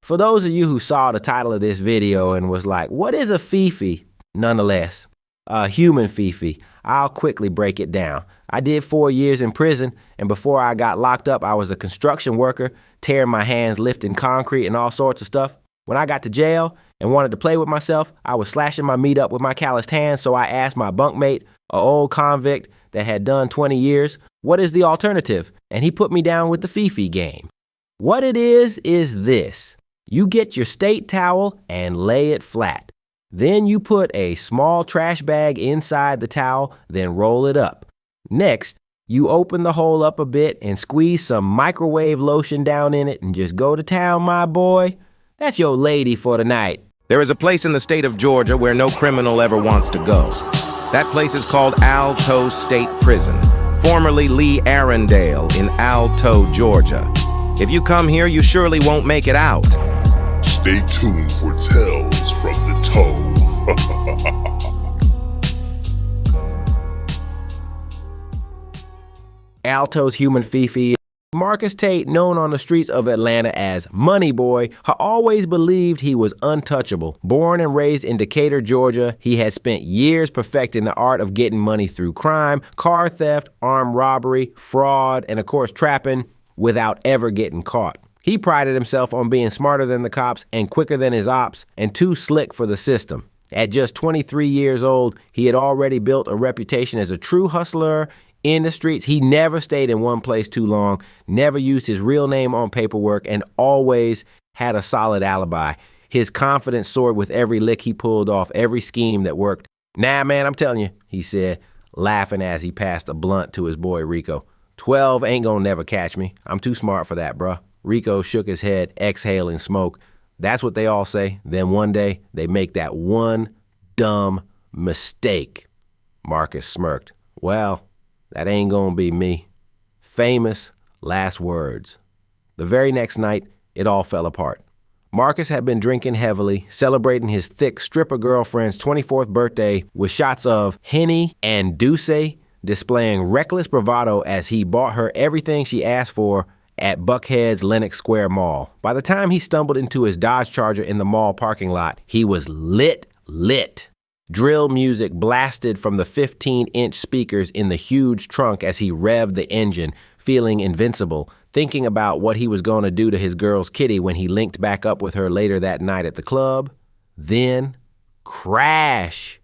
For those of you who saw the title of this video and was like, what is a Fifi? Nonetheless, a human Fifi. I'll quickly break it down. I did 4 years in prison, and before I got locked up, I was a construction worker, tearing my hands lifting concrete and all sorts of stuff. When I got to jail and wanted to play with myself, I was slashing my meat up with my calloused hands, so I asked my bunkmate, an old convict that had done 20 years, what is the alternative? And he put me down with the Fifi game. What it is this. You get your state towel and lay it flat. Then you put a small trash bag inside the towel, then roll it up. Next, you open the hole up a bit and squeeze some microwave lotion down in it and just go to town, my boy. That's your lady for the night. There is a place in the state of Georgia where no criminal ever wants to go. That place is called Alto State Prison, formerly Lee Arrendale in Alto, Georgia. If you come here, you surely won't make it out. Stay tuned for Tales from the Toe. Alto's human Fifi. Marcus Tate, known on the streets of Atlanta as Money Boy, had always believed he was untouchable. Born and raised in Decatur, Georgia, he had spent years perfecting the art of getting money through crime, car theft, armed robbery, fraud, and of course trapping without ever getting caught. He prided himself on being smarter than the cops and quicker than his ops and too slick for the system. At just 23 years old, he had already built a reputation as a true hustler in the streets. He never stayed in one place too long, never used his real name on paperwork, and always had a solid alibi. His confidence soared with every lick he pulled off, every scheme that worked. Nah, man, I'm telling you, he said, laughing as he passed a blunt to his boy Rico. 12 ain't gonna never catch me. I'm too smart for that, bruh. Rico shook his head, exhaling smoke. That's what they all say. Then one day, they make that one dumb mistake. Marcus smirked. Well, that ain't gonna be me. Famous last words. The very next night, it all fell apart. Marcus had been drinking heavily, celebrating his thick stripper girlfriend's 24th birthday with shots of Henny and Douce, displaying reckless bravado as he bought her everything she asked for at Buckhead's Lenox Square Mall. By the time he stumbled into his Dodge Charger in the mall parking lot, he was lit. Drill music blasted from the 15-inch speakers in the huge trunk as he revved the engine, feeling invincible, thinking about what he was going to do to his girl's kitty when he linked back up with her later that night at the club. Then, crash!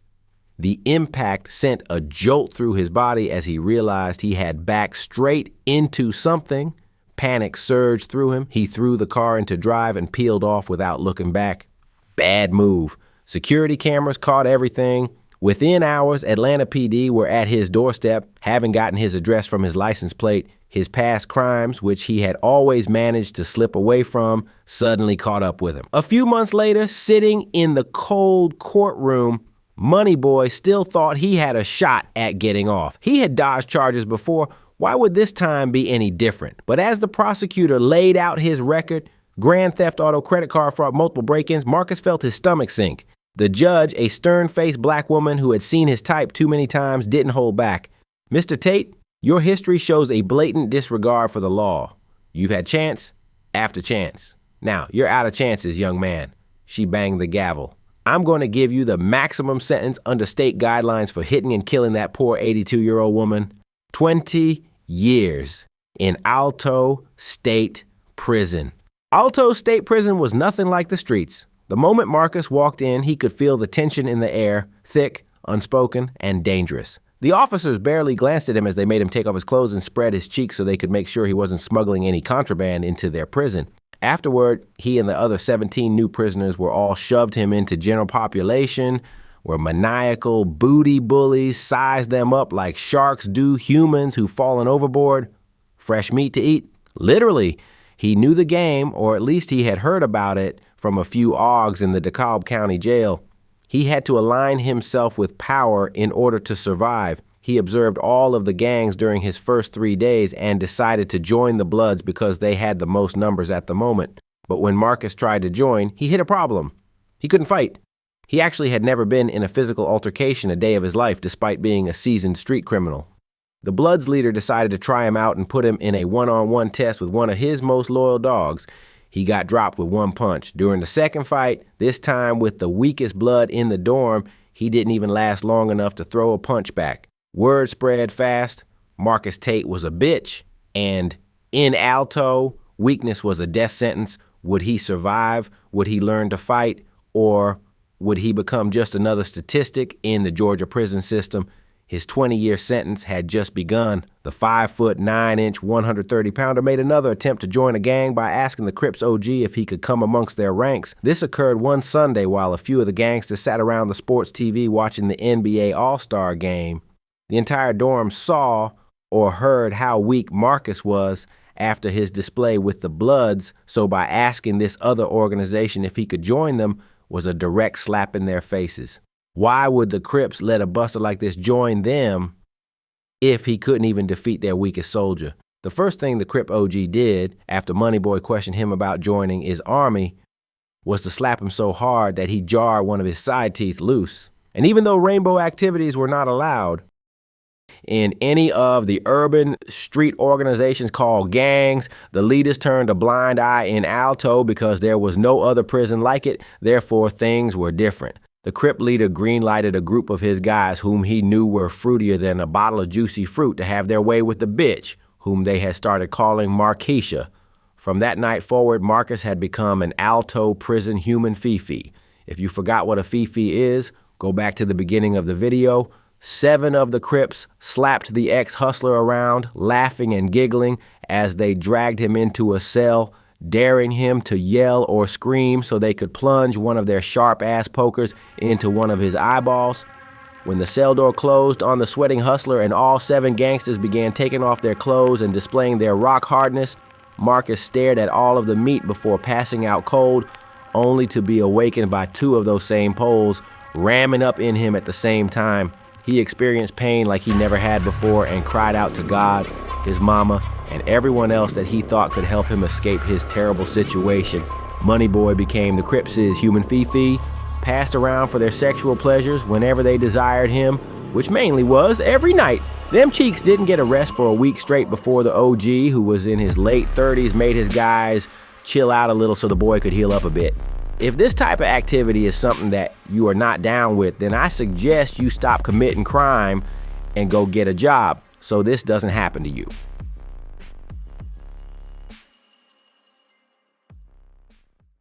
The impact sent a jolt through his body as he realized he had backed straight into something. Panic surged through him. He threw the car into drive and peeled off without looking back. Bad move. Security cameras caught everything. Within hours, Atlanta PD were at his doorstep, having gotten his address from his license plate. His past crimes, which he had always managed to slip away from, suddenly caught up with him. A few months later, sitting in the cold courtroom, Money Boy still thought he had a shot at getting off. He had dodged charges before. Why would this time be any different? But as the prosecutor laid out his record, grand theft auto, credit card fraud, multiple break-ins, Marcus felt his stomach sink. The judge, a stern-faced black woman who had seen his type too many times, didn't hold back. Mr. Tate, your history shows a blatant disregard for the law. You've had chance after chance. Now, you're out of chances, young man. She banged the gavel. I'm going to give you the maximum sentence under state guidelines for hitting and killing that poor 82-year-old woman. 20 years in Alto State Prison. Alto State Prison was nothing like the streets. The moment Marcus walked in, he could feel the tension in the air, thick, unspoken, and dangerous. The officers barely glanced at him as they made him take off his clothes and spread his cheeks so they could make sure he wasn't smuggling any contraband into their prison. Afterward, he and the other 17 new prisoners were all shoved him into general population, where maniacal booty bullies sized them up like sharks do humans who've fallen overboard. Fresh meat to eat? Literally, he knew the game, or at least he had heard about it from a few AUGs in the DeKalb County Jail. He had to align himself with power in order to survive. He observed all of the gangs during his first 3 days and decided to join the Bloods because they had the most numbers at the moment. But when Marcus tried to join, he hit a problem. He couldn't fight. He actually had never been in a physical altercation a day of his life, despite being a seasoned street criminal. The Bloods leader decided to try him out and put him in a one-on-one test with one of his most loyal dogs. He got dropped with one punch. During the second fight, this time with the weakest blood in the dorm, he didn't even last long enough to throw a punch back. Word spread fast. Marcus Tate was a bitch, and in Alto, weakness was a death sentence. Would he survive? Would he learn to fight? Or would he become just another statistic in the Georgia prison system? His 20-year sentence had just begun. The 5'9", 130-pounder made another attempt to join a gang by asking the Crips OG if he could come amongst their ranks. This occurred one Sunday while a few of the gangsters sat around the sports TV watching the NBA All-Star game. The entire dorm saw or heard how weak Marcus was after his display with the Bloods, so by asking this other organization if he could join them was a direct slap in their faces. Why would the Crips let a buster like this join them if he couldn't even defeat their weakest soldier? The first thing the Crip OG did after Moneyboy questioned him about joining his army was to slap him so hard that he jarred one of his side teeth loose. And even though rainbow activities were not allowed in any of the urban street organizations called gangs, the leaders turned a blind eye in Alto because there was no other prison like it. Therefore, things were different. The Crip leader green-lighted a group of his guys whom he knew were fruitier than a bottle of juicy fruit to have their way with the bitch, whom they had started calling Marquisha. From that night forward, Marcus had become an Alto prison human Fifi. If you forgot what a Fifi is, go back to the beginning of the video. 7 of the Crips slapped the ex-hustler around, laughing and giggling as they dragged him into a cell, daring him to yell or scream so they could plunge one of their sharp-ass pokers into one of his eyeballs. When the cell door closed on the sweating hustler and all 7 gangsters began taking off their clothes and displaying their rock hardness, Marcus stared at all of the meat before passing out cold, only to be awakened by 2 of those same poles ramming up in him at the same time. He experienced pain like he never had before and cried out to God, his mama, and everyone else that he thought could help him escape his terrible situation. Moneyboy became the Crips' human Fifi, passed around for their sexual pleasures whenever they desired him, which mainly was every night. Them cheeks didn't get a rest for a week straight before the OG, who was in his late 30s, made his guys chill out a little so the boy could heal up a bit. If this type of activity is something that you are not down with, then I suggest you stop committing crime and go get a job so this doesn't happen to you.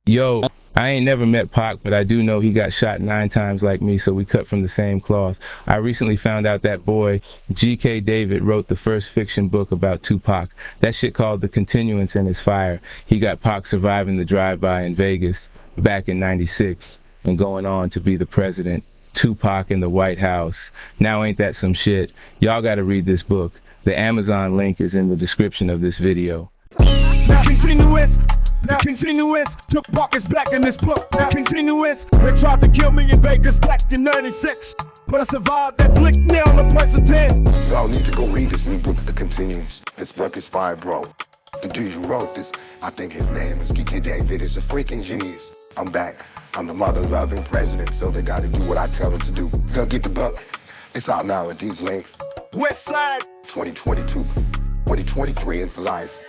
Yo, I ain't never met Pac, but I do know he got shot 9 times like me, so we cut from the same cloth. I recently found out that boy, G.K. David, wrote the first fiction book about Tupac. That shit called The Continuance in his fire. He got Pac surviving the drive-by in Vegas back in '96 and going on to be the president. Tupac in the White House. Now ain't that some shit? Y'all gotta read this book. The Amazon link is in the description of this video. Now continuous, took Marcus back in this book. Now continuous, they tried to kill me in Vegas back in '96, but I survived that blick nail on the president. Y'all need to go read this new book, The Continuance. This book is fire, bro. The dude who wrote this, I think his name is G.K. David, is a freaking genius. I'm back. I'm the mother-loving president, so they gotta do what I tell them to do. Go get the book. It's out now at these links. West Side 2022, 2023, and for life.